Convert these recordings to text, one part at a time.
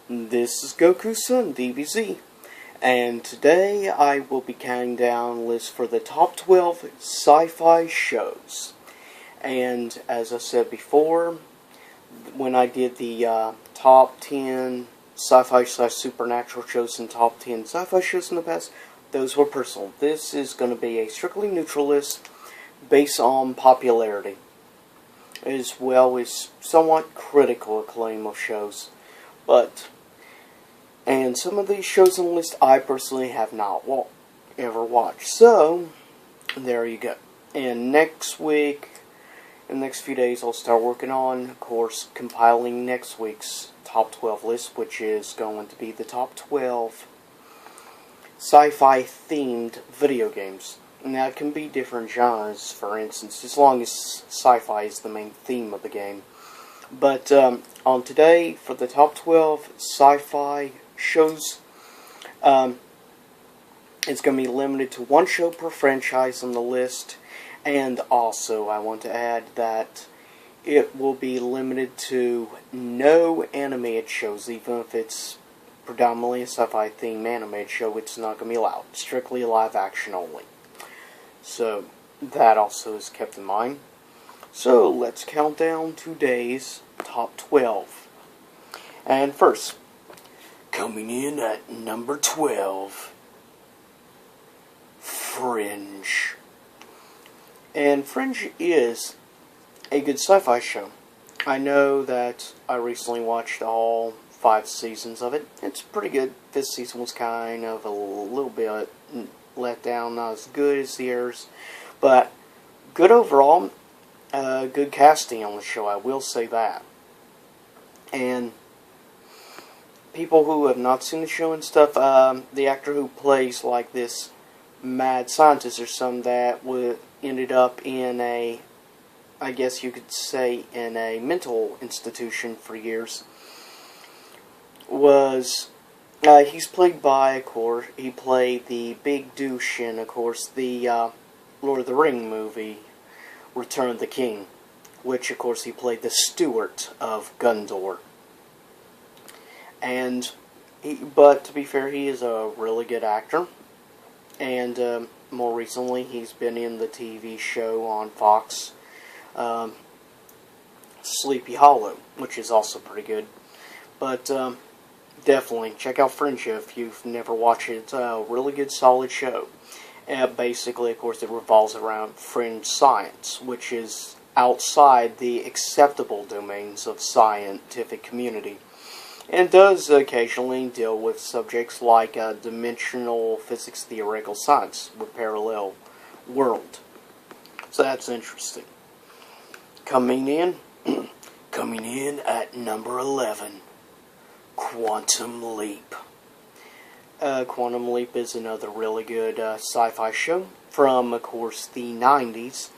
This is Goku's son, DBZ, and today I will be counting down a list for the top 12 sci-fi shows. And as I said before, when I did the top 10 sci-fi/supernatural shows and top 10 sci-fi shows in the past, those were personal. This is going to be a strictly neutral list based on popularity, as well as somewhat critical acclaim of shows. And some of these shows on the list I personally have not ever watched. So, there you go. And next week, in the next few days, I'll start working on, of course, compiling next week's top 12 list, which is going to be the top 12 sci-fi themed video games. Now, it can be different genres, for instance, as long as sci-fi is the main theme of the game. But on today, for the top 12 sci-fi shows, it's going to be limited to one show per franchise on the list. And also, I want to add that it will be limited to no animated shows, even if it's predominantly a sci-fi themed animated show. It's not going to be allowed. Strictly live action only. So, that also is kept in mind. So, let's count down today's top 12. And first, coming in at number 12, Fringe. And Fringe is a good sci-fi show. I know that I recently watched all 5 seasons of it. It's pretty good. This season was kind of a little bit let down, not as good as the others, but good overall. Good casting on the show, I will say that. And people who have not seen the show and stuff, the actor who plays like this mad scientist or something that ended up in I guess you could say, in a mental institution for years, he's played by, of course, he played the big douche in, of course, the Lord of the Ring movie, Return of the King, which, of course, he played the steward of Gondor. But to be fair, he is a really good actor, and more recently, he's been in the TV show on Fox, Sleepy Hollow, which is also pretty good. But definitely check out Fringe if you've never watched it. It's a really good, solid show. Basically, of course, it revolves around fringe science, which is outside the acceptable domains of scientific community, and does occasionally deal with subjects like dimensional physics, theoretical science, with parallel world. So that's interesting. Coming in at number 11, Quantum Leap. Quantum Leap is another really good sci-fi show from, of course, the 90s.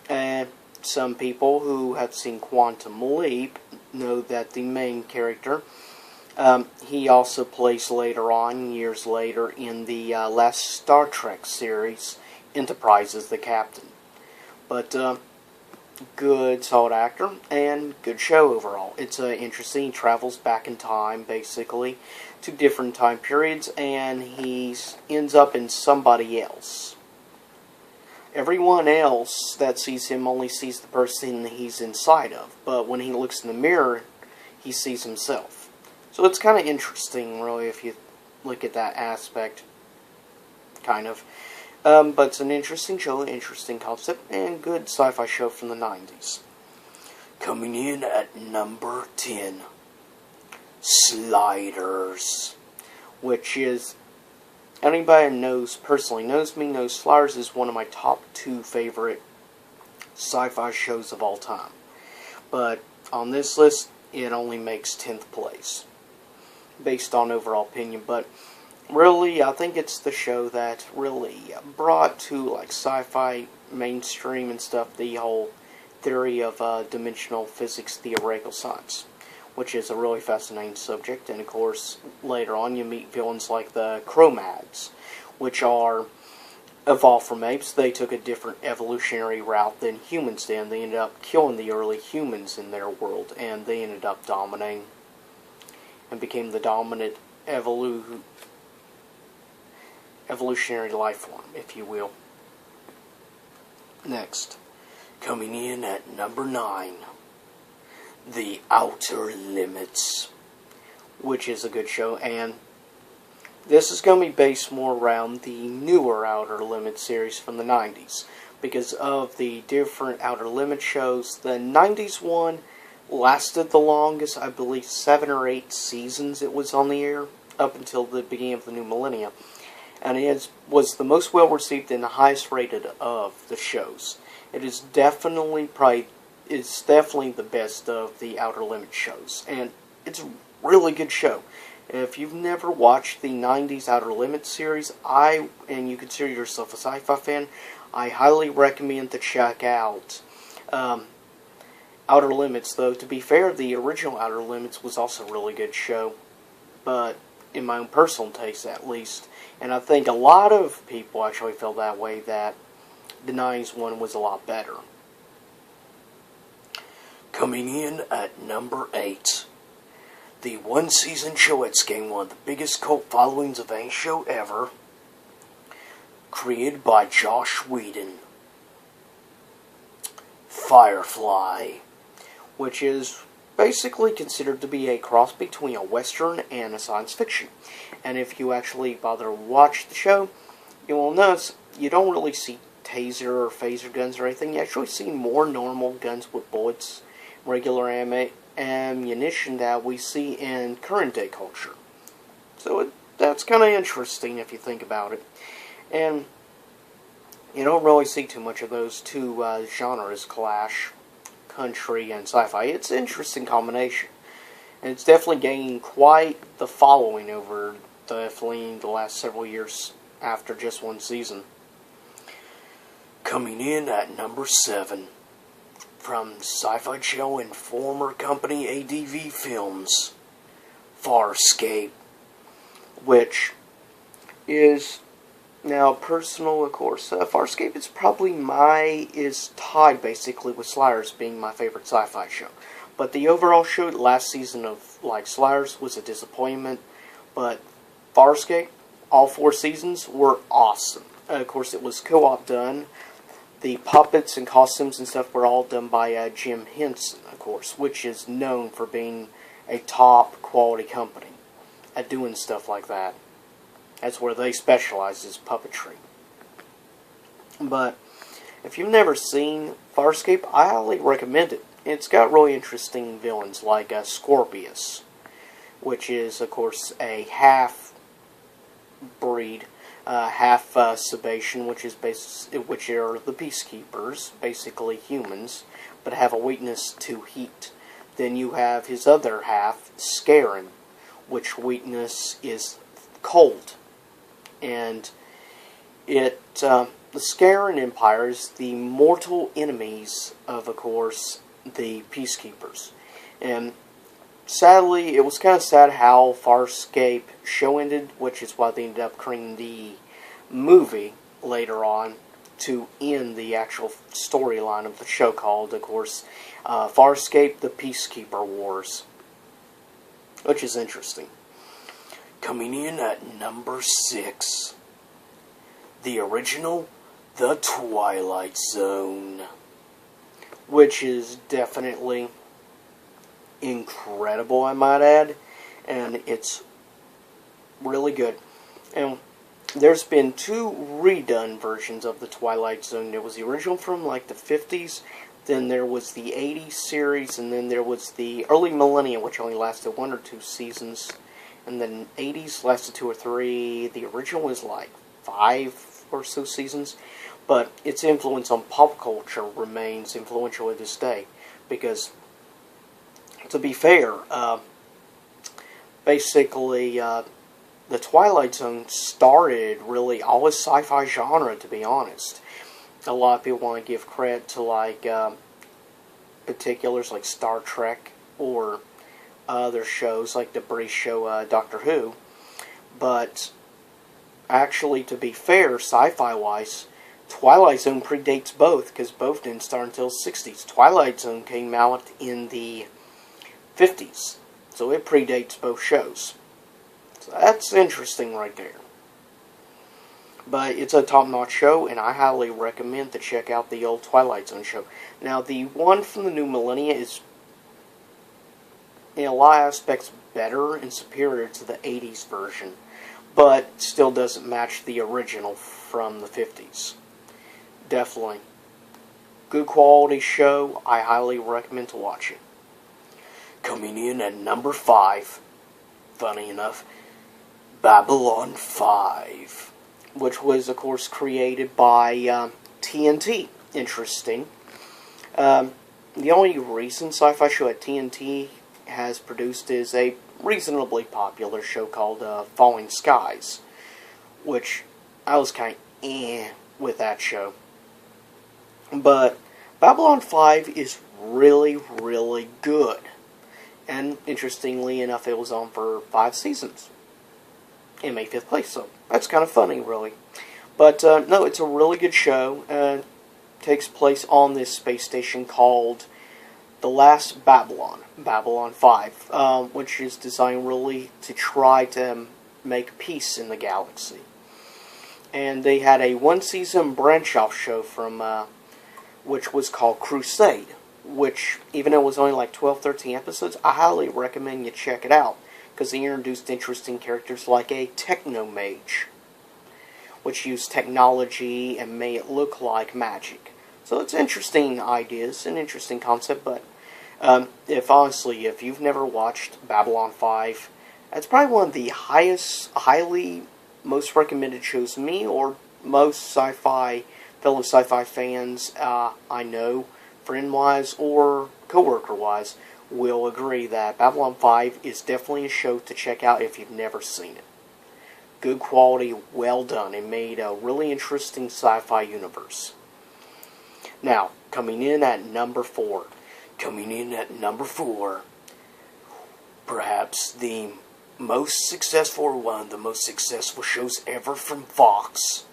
And some people who have seen Quantum Leap know that the main character, he also plays later on, years later, in the last Star Trek series, Enterprise as the captain. But good, solid actor, and good show overall. It's interesting. He travels back in time, basically, to different time periods, and he ends up in somebody else. Everyone else that sees him only sees the person he's inside of, but when he looks in the mirror, he sees himself. So it's kind of interesting, really, if you look at that aspect, kind of. But it's an interesting show, interesting concept, and good sci-fi show from the 90s. Coming in at number 10, Sliders, which is, anybody who personally knows me knows Sliders is one of my top 2 favorite sci-fi shows of all time. But on this list, it only makes 10th place, based on overall opinion. But really, I think it's the show that really brought to like sci-fi mainstream and stuff the whole theory of dimensional physics, theoretical science, which is a really fascinating subject. And of course, later on you meet villains like the Chromads, which are evolved from apes. They took a different evolutionary route than humans did. They ended up killing the early humans in their world, and they ended up dominating. and became the dominant evolutionary life form, if you will. Next, coming in at number 9, The Outer Limits, which is a good show, and this is going to be based more around the newer Outer Limits series from the 90s. Because of the different Outer Limits shows, the 90s one lasted the longest, I believe 7 or 8 seasons it was on the air, up until the beginning of the new millennium. And it was the most well received and the highest rated of the shows. It is definitely the best of the Outer Limits shows. And it's a really good show. If you've never watched the 90s Outer Limits series, and you consider yourself a sci-fi fan, I highly recommend to check out Outer Limits. Though, to be fair, the original Outer Limits was also a really good show, but in my own personal taste at least, and I think a lot of people actually feel that way, that the 90s one was a lot better. Coming in at number 8, the one-season show that's gained one of the biggest cult followings of any show ever, created by Joss Whedon, Firefly, which is basically considered to be a cross between a western and a science fiction. And if you actually bother to watch the show, you will notice you don't really see taser or phaser guns or anything. You actually see more normal guns with bullets, regular ammunition that we see in current day culture. So that's kind of interesting if you think about it. And you don't really see too much of those two genres clash, country and sci-fi. It's an interesting combination. And it's definitely gaining quite the following over the last several years after just one season. Coming in at number 7, from Sci-Fi Channel and former company ADV Films, Farscape, which is now personal, of course. Farscape is tied basically with Slayers being my favorite sci-fi show. But the overall show, last season of Slayers was a disappointment. But Farscape, all 4 seasons were awesome. Of course, it was co-op done. The puppets and costumes and stuff were all done by Jim Henson, of course, which is known for being a top quality company at doing stuff like that. That's where they specialize, is puppetry. But if you've never seen Farscape, I highly recommend it. It's got really interesting villains like Scorpius, which is, of course, a half-breed, half-Sebacean, which are the peacekeepers, basically humans, but have a weakness to heat. Then you have his other half, Scarran, which weakness is cold. And the Scarran Empire is the mortal enemies of course, the Peacekeepers. And sadly, it was kind of sad how Farscape show ended, which is why they ended up creating the movie later on to end the actual storyline of the show called, of course, Farscape: The Peacekeeper Wars, which is interesting. Coming in at number 6, the original The Twilight Zone, which is definitely incredible, I might add, and it's really good. And there's been 2 redone versions of The Twilight Zone. There was the original from the 50s, then there was the 80s series, and then there was the early millennium, which only lasted 1 or 2 seasons. And then 80s lasted 2 or 3. The original was 5 or so seasons. But its influence on pop culture remains influential to this day. Because, to be fair, basically, the Twilight Zone started really all as sci-fi genre, to be honest. A lot of people want to give credit to, particulars like Star Trek or other shows like the British show Doctor Who, but actually, to be fair, sci-fi wise, Twilight Zone predates both, because both didn't start until the 60s. Twilight Zone came out in the 50s, So it predates both shows. So that's interesting right there. But it's a top-notch show, and I highly recommend to check out the old Twilight Zone show. Now, the one from the new millennia is, in a lot of aspects, better and superior to the 80s version, but still doesn't match the original from the 50s. Definitely. Good quality show. I highly recommend to watch it. Coming in at number 5, funny enough, Babylon 5. Which was, of course, created by TNT. Interesting. The only recent sci-fi show that TNT has produced is a reasonably popular show called Falling Skies, which I was kind of with that show. But Babylon 5 is really, really good. And interestingly enough, it was on for 5 seasons. It made 5th place, so that's kind of funny, really. But, no, it's a really good show. Takes place on this space station called The Last Babylon, Babylon 5, which is designed really to try to make peace in the galaxy. And they had a 1-season branch-off show from, which was called Crusade, which, even though it was only like 12, 13 episodes, I highly recommend you check it out. Because they introduced interesting characters like a techno-mage, which used technology and made it look like magic. So it's interesting ideas, an interesting concept, but if you've never watched Babylon 5, that's probably one of the highly most recommended shows to me, or most fellow sci-fi fans I know, friend-wise or coworker-wise, will agree that Babylon 5 is definitely a show to check out if you've never seen it. Good quality, well done, and made a really interesting sci-fi universe. Now, coming in at number 4. Perhaps the most successful, or one of the most successful shows ever from Fox.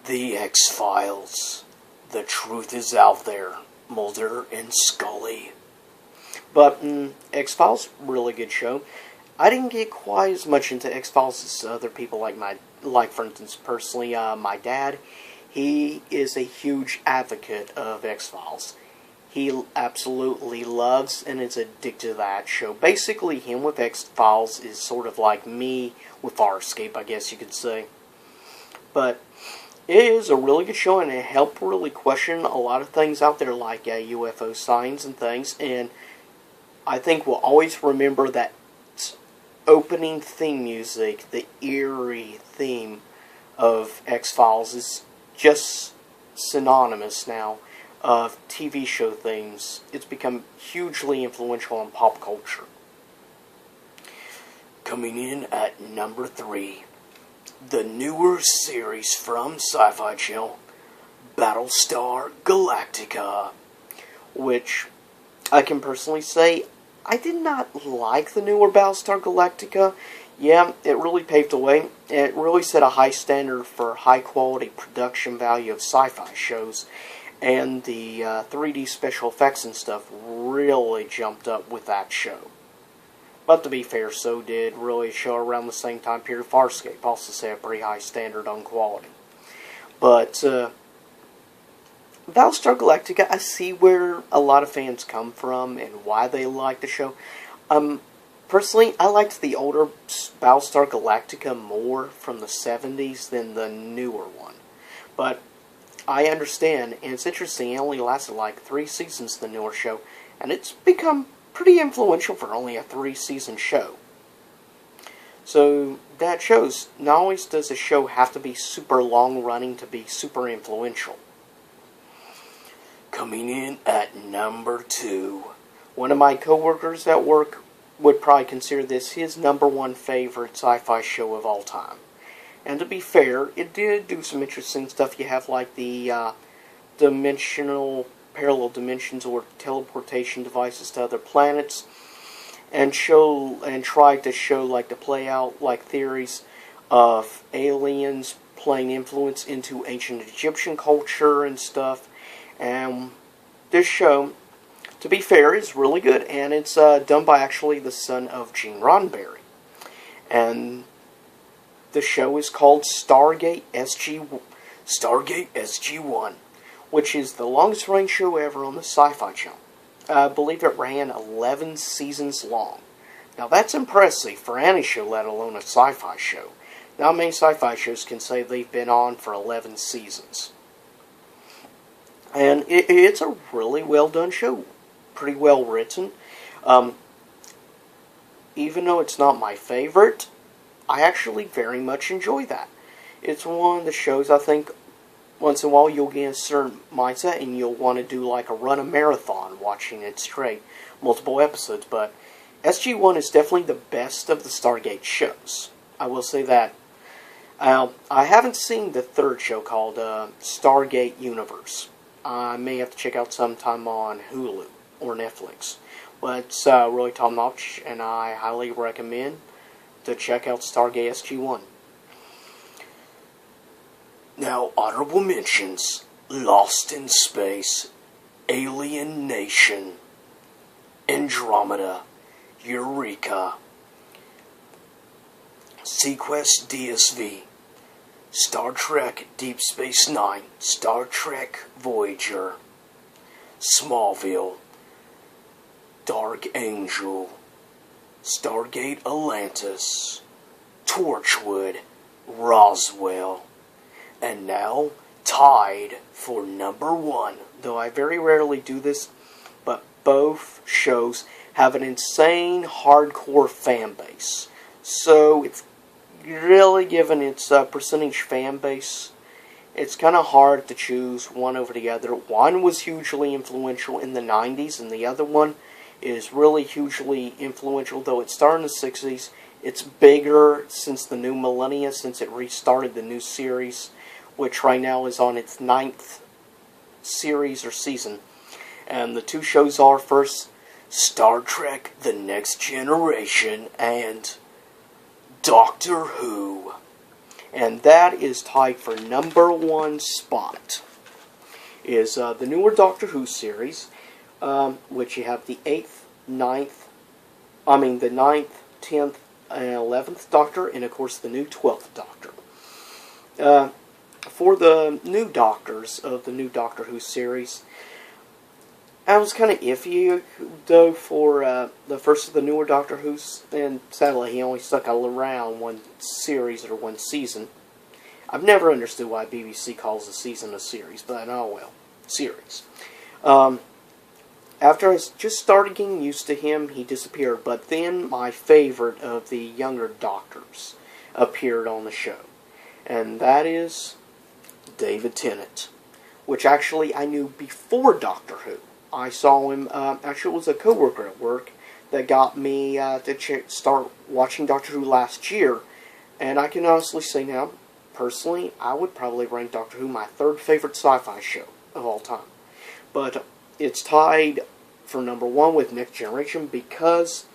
The X-Files. The truth is out there. Mulder and Scully. But X-Files, really good show. I didn't get quite as much into X-Files as other people, like for instance, personally, my dad. He is a huge advocate of X-Files. He absolutely loves and is addicted to that show. Basically, him with X-Files is sort of like me with Farscape, I guess you could say. But it is a really good show, and it helped really question a lot of things out there, like UFO signs and things. And I think we'll always remember that opening theme music, the eerie theme of X-Files, is just synonymous now of TV show themes. It's become hugely influential in pop culture. Coming in at number 3. The newer series from Sci-Fi Channel, Battlestar Galactica, which I can personally say I did not like the newer Battlestar Galactica. Yeah, it really paved the way. It really set a high standard for high-quality production value of sci-fi shows, and the 3D special effects and stuff really jumped up with that show. But to be fair, so did really a show around the same time period, Farscape. Also set a pretty high standard on quality. But Battlestar Galactica, I see where a lot of fans come from and why they like the show. Personally, I liked the older Battlestar Galactica more from the 70s than the newer one. But I understand, and it's interesting, it only lasted like 3 seasons, the newer show, and it's become pretty influential for only a 3-season show. So that shows, not only does a show have to be super long-running to be super influential. Coming in at number 2. One of my coworkers at work would probably consider this his number 1 favorite sci-fi show of all time. And to be fair, it did do some interesting stuff. You have like the parallel dimensions or teleportation devices to other planets, and try to show, like, to play out like theories of aliens playing influence into ancient Egyptian culture and stuff. And this show, to be fair, is really good, and it's done by actually the son of Gene Roddenberry. And the show is called Stargate SG-1, which is the longest running show ever on the Sci-Fi Channel. I believe it ran 11 seasons long. Now that's impressive for any show, let alone a sci-fi show. Not many sci-fi shows can say they've been on for 11 seasons. And it's a really well done show. Pretty well written. Even though it's not my favorite, I actually very much enjoy that. It's one of the shows I think once in a while you'll get in a certain mindset and you'll want to do like a run a marathon watching it straight, multiple episodes. But SG-1 is definitely the best of the Stargate shows. I will say that. I haven't seen the third show called Stargate Universe. I may have to check out sometime on Hulu or Netflix. But it's really top notch, and I highly recommend to check out Stargate SG-1. Now, honorable mentions: Lost in Space, Alien Nation, Andromeda, Eureka, Sequest DSV, Star Trek Deep Space Nine, Star Trek Voyager, Smallville, Dark Angel, Stargate Atlantis, Torchwood, Roswell, and now tied for number one. Though I very rarely do this, but both shows have an insane hardcore fan base. So it's really, given its percentage fan base, it's kind of hard to choose one over the other. One was hugely influential in the 90s, and the other one is really hugely influential, though it started in the 60s. It's bigger since the new millennia, since it restarted the new series, which right now is on its 9th series or season. And the two shows are, first, Star Trek The Next Generation and Doctor Who. And that is tied for number one spot. Is the newer Doctor Who series, which you have the 9th, 10th, and 11th Doctor, and of course the new 12th Doctor. For the new Doctors of the new Doctor Who series, I was kind of iffy, though, for the first of the newer Doctor Who's, and sadly he only stuck around one series or one season. I've never understood why BBC calls a season a series, but oh well, series. After I just started getting used to him, he disappeared, but then my favorite of the younger Doctors appeared on the show, and that is David Tennant, which actually I knew before Doctor Who. I saw him, actually it was a co-worker at work that got me to start watching Doctor Who last year, and I can honestly say now, personally, I would probably rank Doctor Who my third favorite sci-fi show of all time. But it's tied for number one with Next Generation because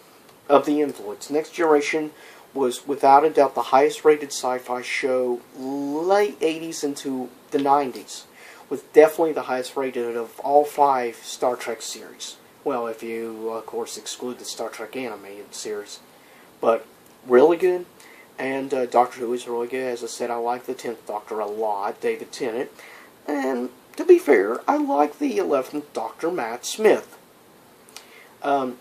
of the influence. Next Generation was without a doubt the highest rated sci-fi show late 80s into the 90s. Was definitely the highest rated of all 5 Star Trek series. Well, if you, of course, exclude the Star Trek animated series. But really good. And Doctor Who is really good. As I said, I like the 10th Doctor a lot, David Tennant. And to be fair, I like the 11th Doctor, Matt Smith. But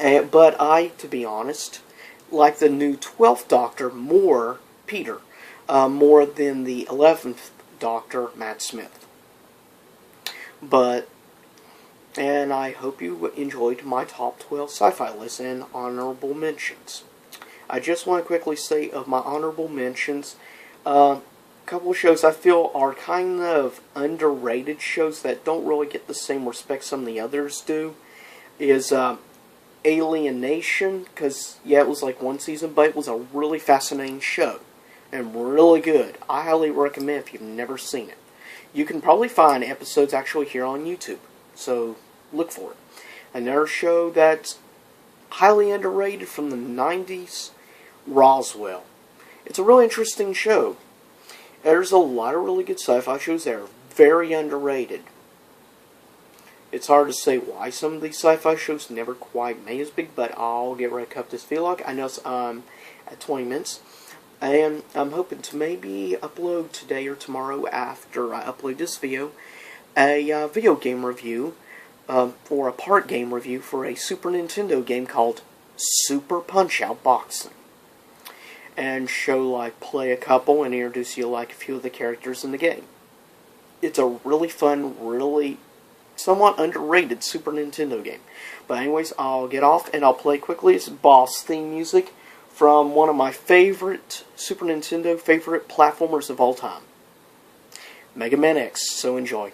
I, to be honest, like the new 12th Doctor more, Peter, more than the 11th Doctor, Matt Smith. And I hope you enjoyed my top 12 sci-fi list and honorable mentions. I just want to quickly say of my honorable mentions, a couple of shows I feel are kind of underrated shows that don't really get the same respect some of the others do, is Alien Nation, because, yeah, it was like one season, but it was a really fascinating show, and really good. I highly recommend if you've never seen it. You can probably find episodes actually here on YouTube, so look for it. Another show that's highly underrated from the 90s, Roswell. It's a really interesting show. There's a lot of really good sci-fi shows that are very underrated. it's hard to say why some of these sci-fi shows never quite made as big, but I'll get ready to cut this vlog. I know it's at 20 minutes. And I'm hoping to maybe upload today or tomorrow after I upload this video a video game review, or a part game review for a Super Nintendo game called Super Punch-Out Boxing. And play a couple and introduce you a few of the characters in the game. It's a really fun, really somewhat underrated Super Nintendo game. But anyways, I'll get off and I'll play quickly. It's boss theme music from one of my favorite Super Nintendo platformers of all time, Mega Man X. So enjoy.